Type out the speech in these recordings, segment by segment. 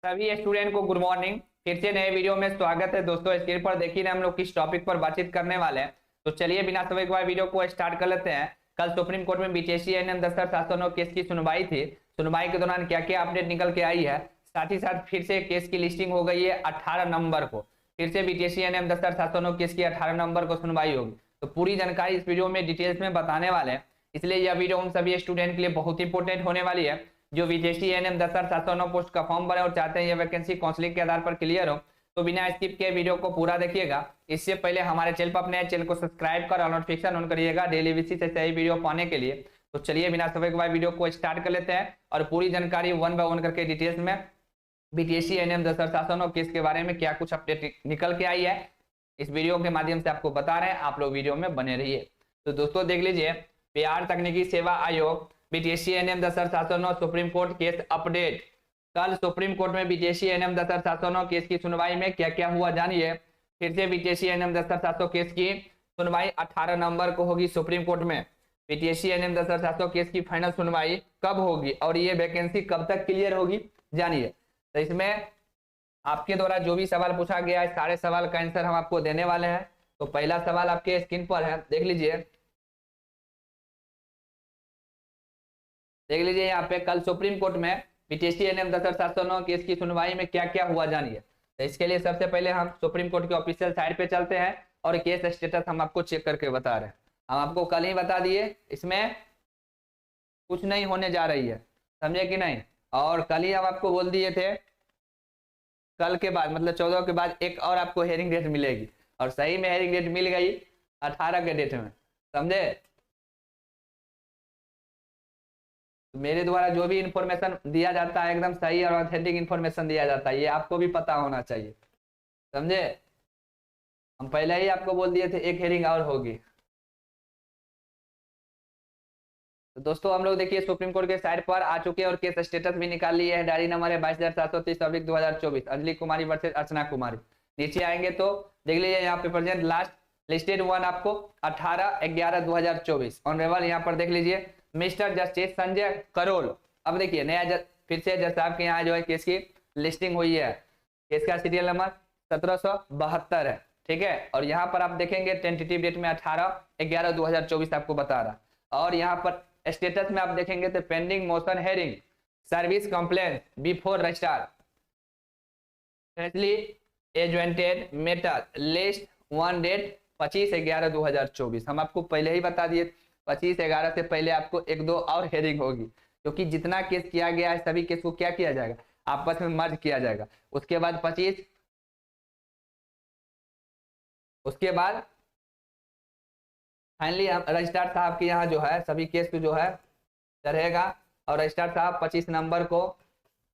सभी स्टूडेंट को good morning. फिर से नए वीडियो में स्वागत है दोस्तों। स्क्रीन पर देखिए हम लोग किस टॉपिक पर बातचीत करने वाले हैं। तो चलिए बिना समय गवाए वीडियो को स्टार्ट कर लेते हैं। कल सुप्रीम कोर्ट में बीटीएससी एएनएम 10,709 केस की सुनवाई थी। सुनवाई के दौरान क्या क्या अपडेट निकल के आई है, साथ ही साथ फिर से केस की लिस्टिंग हो गई है 18 नंबर को। फिर से बीटीएससी एएनएम 10,709 केस की 18 नंबर को सुनवाई होगी। तो पूरी जानकारी इस वीडियो में डिटेल्स में बताने वाले हैं, इसलिए यह वीडियो उन सभी स्टूडेंट के लिए बहुत इंपॉर्टेंट होने वाली है जो बीटीएससी एएनएम 10,709 पोस्ट का फॉर्म भरे और चाहते हैं ये वैकेंसी काउंसलिंग के आधार पर क्लियर हो। तो बिना स्किप किए वीडियो को पूरा देखिएगा। इससे पहले हमारे चैनल पर अपने चैनल को सब्सक्राइब कर नोटिफिकेशन ऑन करिएगा डेली बेसिस से सही वीडियो पाने के लिए। तो चलिए बिना समय गवाए वीडियो को स्टार्ट कर लेते हैं और पूरी जानकारी वन बाय वन करके डिटेल्स में बीटीएससी एएनएम 10,709 केस के बारे में क्या कुछ अपडेट निकल के आई है इस वीडियो के माध्यम से आपको बता रहे हैं। आप लोग वीडियो में बने रहिए। तो दोस्तों देख लीजिए, बिहार तकनीकी सेवा आयोग BTSC ANM 10,709 supreme court case update. कल सुप्रीम कोर्ट में बीटीएससी एएनएम 10,709 केस की सुनवाई में क्या क्या हुआ जानिए। फिर से बीटीएससी एएनएम 10,709 केस की सुनवाई 18 नवंबर को होगी सुप्रीम कोर्ट में। बीटीएससी एएनएम 10,709 केस की फाइनल सुनवाई कब होगी और ये वैकेंसी कब तक क्लियर होगी जानिए। तो इसमें आपके द्वारा जो भी सवाल पूछा गया है सारे सवाल का आंसर हम आपको देने वाले हैं। तो पहला सवाल आपके स्क्रीन पर है, देख लीजिए यहाँ पे कल सुप्रीम कोर्ट में बीटीएससी एएनएम 10,709 केस की सुनवाई में क्या क्या हुआ जानिए। तो इसके लिए सबसे पहले हम सुप्रीम कोर्ट के ऑफिशियल साइट पे चलते हैं और केस स्टेटस हम आपको चेक करके बता रहे हैं। हम आपको कल ही बता दिए इसमें कुछ नहीं होने जा रही है, समझे कि नहीं। और कल ही हम आपको बोल दिए थे कल के बाद मतलब 14 के बाद एक और आपको हेयरिंग डेट मिलेगी और सही में हेयरिंग डेट मिल गई 18 के डेट में, समझे। मेरे द्वारा जो भी इंफॉर्मेशन दिया जाता है एकदम सही और ऑथेंटिक इंफॉर्मेशन दिया जाता है, ये आपको भी पता होना चाहिए, समझे। हम पहले ही आपको बोल दिए थे एक हेयरिंग और होगी। तो दोस्तों हम लोग देखिए सुप्रीम कोर्ट के साइट पर आ चुके हैं और केस स्टेटस भी निकाल लिए है। डायरी नंबर है 22,730/2024 अंजलि कुमारी वर्सेस अर्चना कुमारी। नीचे आएंगे तो देख लीजिए यहाँ पे प्रेजेंट लास्ट लिस्टेड वन आपको 18/11/2024 ऑनरेबल यहाँ पर देख लीजिए मिस्टर जस्टिस संजय करोल। अब देखिए नया फिर से जज साहब के यहाँ जो है केस की लिस्टिंग हुई है। केस का सीरियल नंबर 1772 है, ठीक है। और यहाँ पर आप देखेंगे टेंटेटिव डेट में 18/11/2024 आपको बता रहा। और यहाँ पर स्टेटस में आप देखेंगे तो pending motion hearing service complaint before registrar freshly adjourned matter list one date 25/11/2024। हम आपको पहले ही बता दिए 25/11 से पहले आपको एक दो और हेयरिंग होगी, क्योंकि जितना केस किया गया है सभी केस को क्या किया जाएगा आपस में मर्ज किया जाएगा। उसके बाद 25 उसके बाद फाइनली रजिस्ट्रार साहब के यहाँ जो है सभी केस को जो है चढ़ेगा और रजिस्ट्रार साहब 25 नवंबर को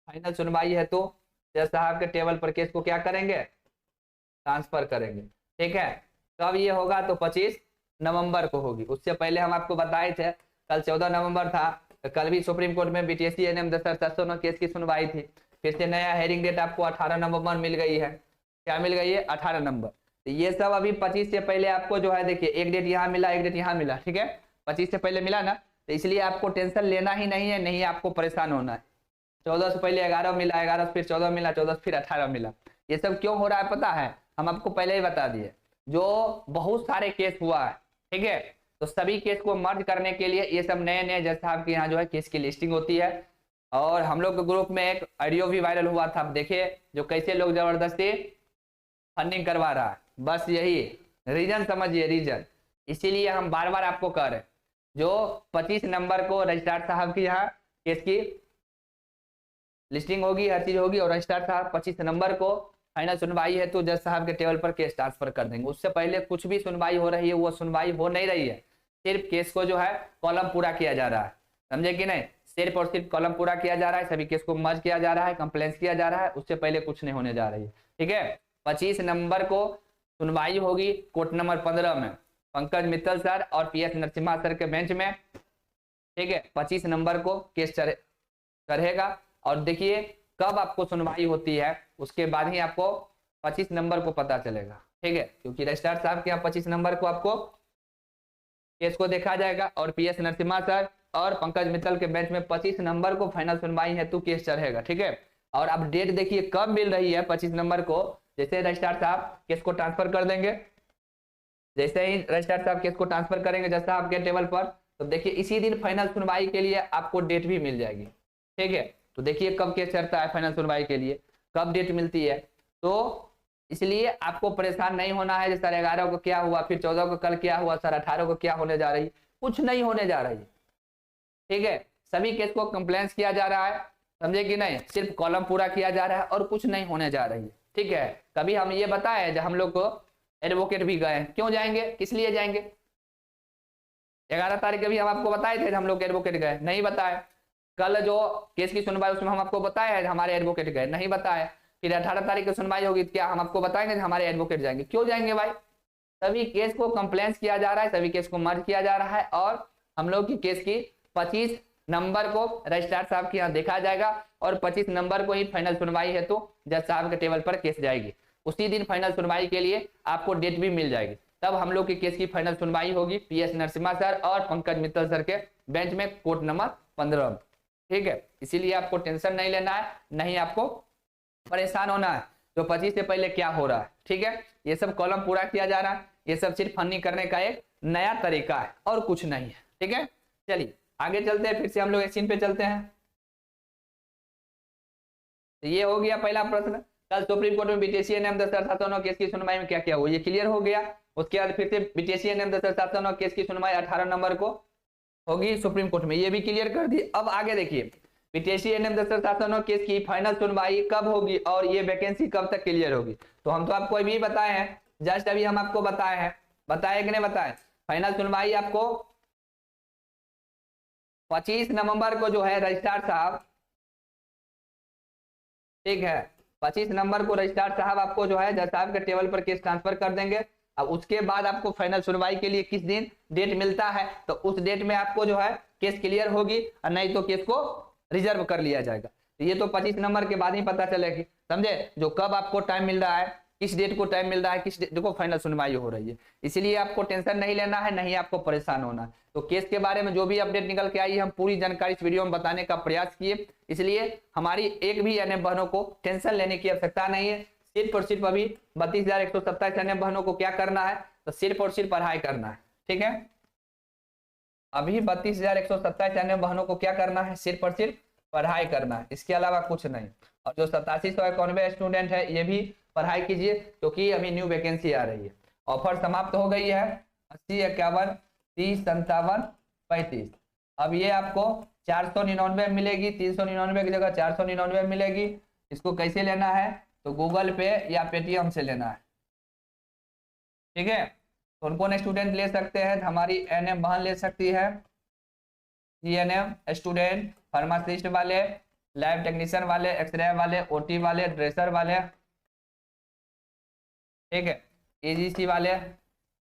फाइनल सुनवाई है तो जज साहब के टेबल पर केस को क्या करेंगे ट्रांसफर करेंगे, ठीक है। कब ये होगा तो 25 नवंबर को होगी। उससे पहले हम आपको बताए थे कल 14 नवंबर था, तो कल भी सुप्रीम कोर्ट में बीटीएससी एएनएम 10,709 केस की सुनवाई थी। फिर से नया हेयरिंग डेट आपको 18 नवंबर मिल गई है। क्या मिल गई है 18 नवंबर। तो ये सब अभी 25 से पहले आपको जो है देखिए एक डेट यहाँ मिला एक डेट यहाँ मिला, ठीक है। 25 से पहले मिला ना, तो इसलिए आपको टेंशन लेना ही नहीं है, नहीं आपको परेशान होना है। 14 से पहले 11 मिला, 11 से फिर 14 मिला, 14 से फिर 18 मिला। ये सब क्यों हो रहा है पता है, हम आपको पहले ही बता दिए। जो बहुत सारे केस हुआ है, ठीक है, तो सभी केस को मर्ज करने के लिए ये सब नए नए जज साहब के यहाँ जो है केस की लिस्टिंग होती है। और हम लोग के ग्रुप में एक ऑडियो भी वायरल हुआ था, आप देखिए जो कैसे लोग जबरदस्ती फंडिंग करवा रहा है। बस यही रीजन समझिए, रीजन। इसीलिए हम बार बार आपको कह रहे हैं जो 25 नंबर को रजिस्ट्रार साहब की यहाँ केस की लिस्टिंग होगी, हर चीज होगी और रजिस्ट्रार साहब 25 नंबर को फाइनल सुनवाई है तो जज साहब के टेबल पर केस ट्रांसफर कर देंगे। उससे पहले कुछ भी सुनवाई हो रही है वो सुनवाई हो नहीं रही है, सिर्फ केस को जो है कॉलम पूरा किया जा रहा है, समझे कि नहीं। सिर्फ और सिर्फ कॉलम पूरा किया जा रहा है, सभी केस को मर्ज किया जा रहा है, कंप्लेंट किया जा रहा है, उससे पहले कुछ नहीं होने जा रही है, ठीक है। 25 नंबर को सुनवाई होगी कोर्ट नंबर 15 में पंकज मित्तल सर और पीएस नरसिम्हा सर के बेंच में, ठीक है। 25 नंबर को केस चढ़ेगा और देखिए कब आपको सुनवाई होती है उसके बाद ही आपको 25 नंबर को पता चलेगा, ठीक है। क्योंकि रजिस्ट्रार साहब के यहाँ 25 नंबर को आपको केस को देखा जाएगा और पीएस नरसिम्हा सर और पंकज मित्तल के बेंच में 25 नंबर को फाइनल सुनवाई हेतु केस चढ़ेगा, ठीक है। और अब डेट देखिए कब मिल रही है 25 नंबर को। जैसे रजिस्ट्रार साहब केस को ट्रांसफर कर देंगे, जैसे ही रजिस्ट्रार साहब केस को ट्रांसफर करेंगे जज साहब के टेबल पर, तो देखिए इसी दिन फाइनल सुनवाई के लिए आपको डेट भी मिल जाएगी। ठीक है, तो देखिए कब केस चलता है फाइनल सुनवाई के लिए, कब डेट मिलती है। तो इसलिए आपको परेशान नहीं होना है, सर 11 को क्या हुआ, फिर 14 को कल क्या हुआ, सर 18 को क्या होने जा रही, कुछ नहीं होने जा रही। ठीक है, सभी केस को कंप्लेंस किया जा रहा है, समझे कि नहीं, सिर्फ कॉलम पूरा किया जा रहा है और कुछ नहीं होने जा रही है। ठीक है, कभी हम ये बताए जब हम लोग को एडवोकेट भी गए, क्यों जाएंगे, किस लिए जाएंगे। 11 तारीख भी हम आपको बताए थे हम लोग एडवोकेट गए, नहीं बताए। कल जो केस की सुनवाई उसमें हम आपको बताए हमारे एडवोकेट गए, नहीं बताए। फिर 18 तारीख की सुनवाई होगी, क्या हम आपको बताएंगे हमारे एडवोकेट जाएंगे, क्यों जाएंगे भाई। सभी केस को कंप्लेंस किया जा रहा है, सभी केस को मर्ज किया जा रहा है और हम लोग की केस की 25 नंबर को रजिस्ट्रार साहब के यहाँ देखा जाएगा और 25 नंबर को ही फाइनल सुनवाई है तो जज साहब के टेबल पर केस जाएगी। उसी दिन फाइनल सुनवाई के लिए आपको डेट भी मिल जाएगी, तब हम लोग की केस की फाइनल सुनवाई होगी PS नरसिम्हा सर और पंकज मित्तल सर के बेंच में, कोर्ट नंबर 15। ठीक है, इसीलिए आपको टेंशन नहीं लेना है, नहीं आपको परेशान होना है तो 25 से पहले क्या हो रहा है। ठीक है, ये सब कॉलम पूरा किया जा रहा है, ये सब सिर्फ फन्नी करने का एक नया तरीका है और कुछ नहीं है। ठीक है, चलिए आगे चलते हैं, फिर से हम लोग एक सीन पे चलते हैं। तो ये हो गया पहला प्रश्न, कल सुप्रीम कोर्ट में BTC NM 10,709 केस की सुनवाई में क्या क्या हुआ, ये क्लियर हो गया। उसके बाद फिर से BTC NM 10,709 केस की सुनवाई 18 नंबर को होगी सुप्रीम कोर्ट में, ये भी क्लियर कर दी। अब आगे देखिए BTC NM 10,709 केस की फाइनल सुनवाई कब होगी और ये वैकेंसी कब तक क्लियर होगी। तो हम तो आपको अभी बताए हैं, जस्ट अभी हम आपको बताए हैं, बताए कि नहीं बताए। फाइनल सुनवाई आपको 25 नवंबर को जो है रजिस्ट्रार साहब, ठीक है 25 नंबर को रजिस्ट्रार साहब आपको जो है जज साहब के टेबल पर केस ट्रांसफर कर देंगे। अब उसके बाद आपको फाइनल सुनवाई के लिए किस दिन डेट मिलता है तो उस डेट में आपको जो है केस क्लियर होगी और नहीं तो केस को रिजर्व कर लिया जाएगा। तो ये तो 25 नंबर के बाद ही पता चलेगी, समझे, जो कब आपको टाइम मिल रहा है, किस डेट को टाइम मिल रहा है, किस डेट को फाइनल सुनवाई हो रही है। इसीलिए आपको टेंशन नहीं लेना है, नहीं आपको परेशान होना है। तो केस के बारे में जो भी अपडेट निकल के आई है हम पूरी जानकारी इस वीडियो में बताने का प्रयास किए, इसलिए हमारी एक भी NM बहनों को टेंशन लेने की आवश्यकता नहीं है। सिर्फ और सिर्फ अभी 32,127 NM बहनों को क्या करना है, तो सिर्फ और सिर्फ पढ़ाई करना है। ठीक है, अभी 32,127 NM बहनों को क्या करना है, सिर्फ और सिर्फ पढ़ाई करना है, इसके अलावा कुछ नहीं। और जो 8791 स्टूडेंट है ये भी पढ़ाई कीजिए क्योंकि अभी न्यू वैकेंसी आ रही है। ऑफर समाप्त हो गई है 80, 51, 30, 57, 35। अब ये आपको 499 मिलेगी, 399 की जगह 499 मिलेगी। इसको कैसे लेना है तो गूगल पे या पेटीएम से लेना है। ठीक है, कौन कौन स्टूडेंट ले सकते हैं, हमारी NM बहन ले सकती है, GNM स्टूडेंट, फार्मासिस्ट वाले, लैब टेक्नीशियन वाले, एक्सरे वाले, OT वाले, ड्रेसर वाले, ठीक है, AGC वाले,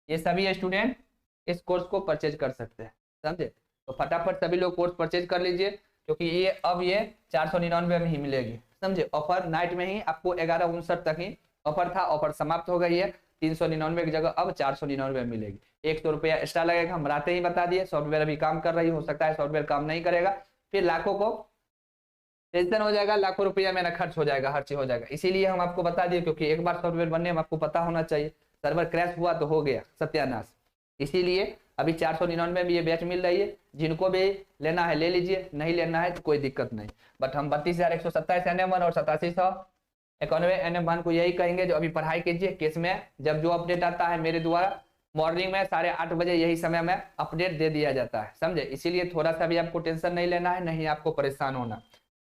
ये सभी स्टूडेंट इस कोर्स को परचेज कर सकते हैं, समझे। तो फटाफट सभी लोग कोर्स परचेज कर लीजिए क्योंकि ये अब ये 499 में ही मिलेगी, समझे। ऑफर नाइट में ही आपको 11:59 तक ही ऑफर था, ऑफर समाप्त हो गई है। 399 की जगह अब 499 में मिलेगी। 100 रुपया एक्स्ट्रा लगेगा, हम राते ही बता दिए। सॉफ्टवेयर अभी काम कर रही हो सकता है सॉफ्टवेयर काम नहीं करेगा, फिर लाखों को टेंशन हो जाएगा, लाखों रुपया मेरा खर्च हो जाएगा, हर चीज हो जाएगा। इसीलिए हम आपको बता दिए क्योंकि एक बार सॉफ्टवेयर बनने में आपको पता होना चाहिए, सर्वर क्रैश हुआ तो हो गया सत्यानाश। इसीलिए अभी 499 में भी ये बैच मिल रही है, जिनको भी लेना है ले लीजिए, नहीं लेना है तो कोई दिक्कत नहीं। बट हम 32,127 NM1 और 8791 NM1 को यही कहेंगे जो अभी पढ़ाई कीजिए। केस में जब जो अपडेट आता है मेरे द्वारा मॉर्निंग में 8:30 बजे यही समय में अपडेट दे दिया जाता है, समझे। इसीलिए थोड़ा सा भी आपको टेंशन नहीं लेना है, नहीं आपको परेशान होना,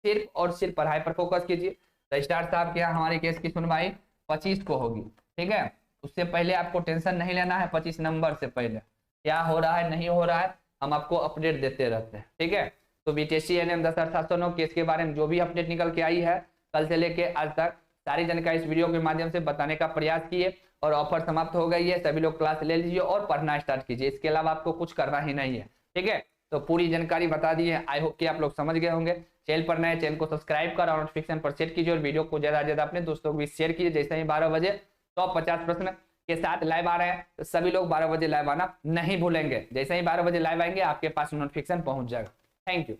सिर्फ और सिर्फ पढ़ाई पर फोकस कीजिए। रजिस्ट्रार साहब के यहाँ हमारे केस की सुनवाई 25 को होगी, ठीक है। उससे पहले आपको टेंशन नहीं लेना है, 25 नंबर से पहले क्या हो रहा है नहीं हो रहा है हम आपको अपडेट देते रहते हैं, ठीक है। तो BTC NM 10,709 केस के बारे में जो भी अपडेट निकल के आई है कल से लेके आज तक सारी जानकारी इस वीडियो के माध्यम से बताने का प्रयास किए। और ऑफर समाप्त हो गई है, सभी लोग क्लास ले लीजिए और पढ़ना स्टार्ट कीजिए, इसके अलावा आपको कुछ करना ही नहीं है, ठीक है। तो पूरी जानकारी बता दी है, आई होप कि आप लोग समझ गए होंगे। चैनल पर नए चैनल को सब्सक्राइब कर और नोटिफिकेशन पर सेट कीजिए और वीडियो को ज्यादा से ज्यादा अपने दोस्तों को भी शेयर कीजिए। जैसे ही 12 बजे 150 प्रश्न के साथ लाइव आ रहे हैं तो सभी लोग 12 बजे लाइव आना नहीं भूलेंगे। जैसे ही 12 बजे लाइव आएंगे आपके पास नोटिफिकेशन पहुंच जाएगा। Thank you.